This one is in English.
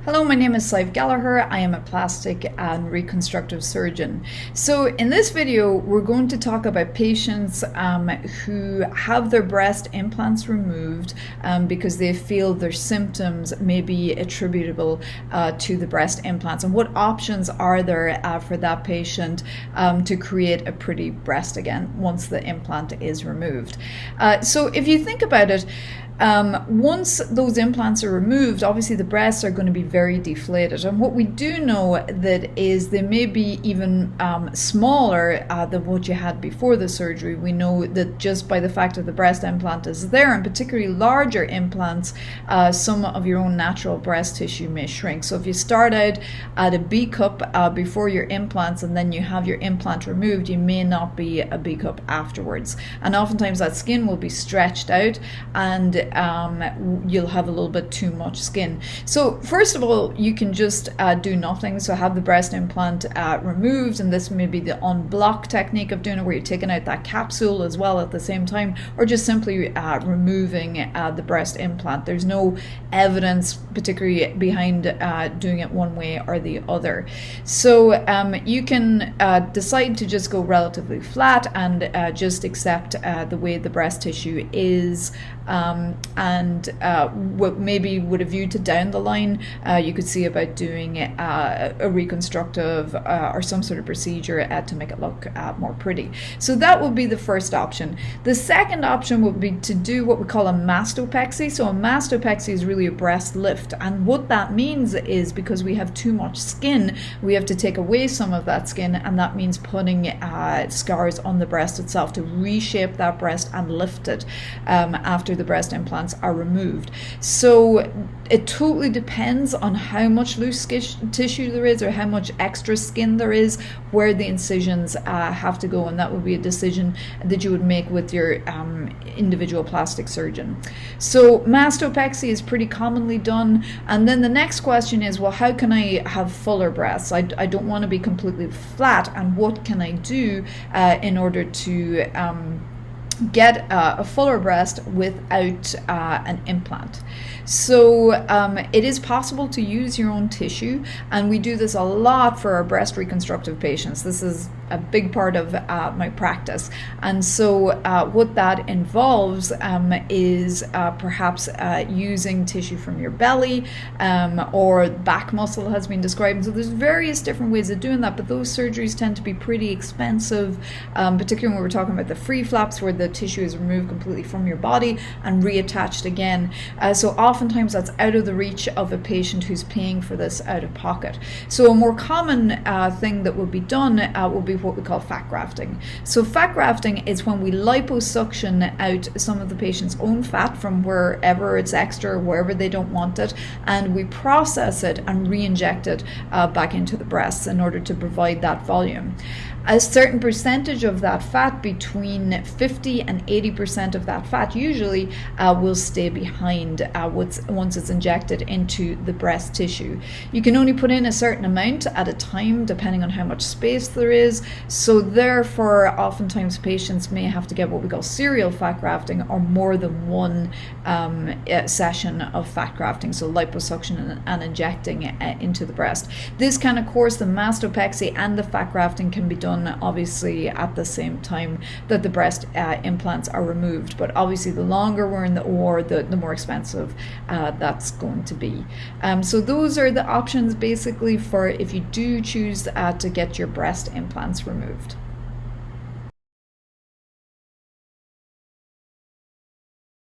Hello, my name is Sive Gallagher. I am a plastic and reconstructive surgeon. So in this video, we're going to talk about patients who have their breast implants removed because they feel their symptoms may be attributable to the breast implants, and what options are there for that patient to create a pretty breast again once the implant is removed. So if you think about it, once those implants are removed, obviously the breasts are going to be very deflated, and what we do know that is they may be even smaller than what you had before the surgery. We know that just by the fact that the breast implant is there, and particularly larger implants, some of your own natural breast tissue may shrink. So if you start out at a B cup before your implants and then you have your implant removed, you may not be a B cup afterwards, and oftentimes that skin will be stretched out and you'll have a little bit too much skin. So first of all, you can just do nothing. So have the breast implant removed, and this may be the unblock technique of doing it, where you're taking out that capsule as well at the same time, or just simply removing the breast implant. There's no evidence particularly behind doing it one way or the other. So you can decide to just go relatively flat and just accept the way the breast tissue is, and maybe with a view to down the line, you could see about doing a reconstructive or some sort of procedure to make it look more pretty. So that would be the first option. The second option would be to do what we call a mastopexy. So a mastopexy is really a breast lift, and what that means is, because we have too much skin, we have to take away some of that skin, and that means putting scars on the breast itself to reshape that breast and lift it after the breast implants are removed. So it totally depends on how much loose tissue there is or how much extra skin there is, where the incisions have to go, and that would be a decision that you would make with your individual plastic surgeon. So mastopexy is pretty commonly done, and then the next question is, well, how can I have fuller breasts? I don't want to be completely flat, and what can I do in order to get a fuller breast without an implant? So it is possible to use your own tissue, and we do this a lot for our breast reconstructive patients. This is a big part of my practice, and so what that involves is perhaps using tissue from your belly, or back muscle has been described. So there's various different ways of doing that, but those surgeries tend to be pretty expensive, particularly when we're talking about the free flaps, where the tissue is removed completely from your body and reattached again. So oftentimes that's out of the reach of a patient who's paying for this out of pocket. So a more common thing that would be done will be what we call fat grafting. So fat grafting is when we liposuction out some of the patient's own fat from wherever it's extra, wherever they don't want it, and we process it and re-inject it back into the breasts in order to provide that volume. A certain percentage of that fat, between 50 and 80% of that fat usually, will stay behind once it's injected into the breast tissue. You can only put in a certain amount at a time depending on how much space there is, so therefore oftentimes patients may have to get what we call serial fat grafting, or more than one session of fat grafting, so liposuction and injecting into the breast. This can, of course, the mastopexy and the fat grafting can be done obviously at the same time that the breast implants are removed, but obviously the longer we're in the OR, the more expensive that's going to be. So those are the options basically for if you do choose to get your breast implants removed.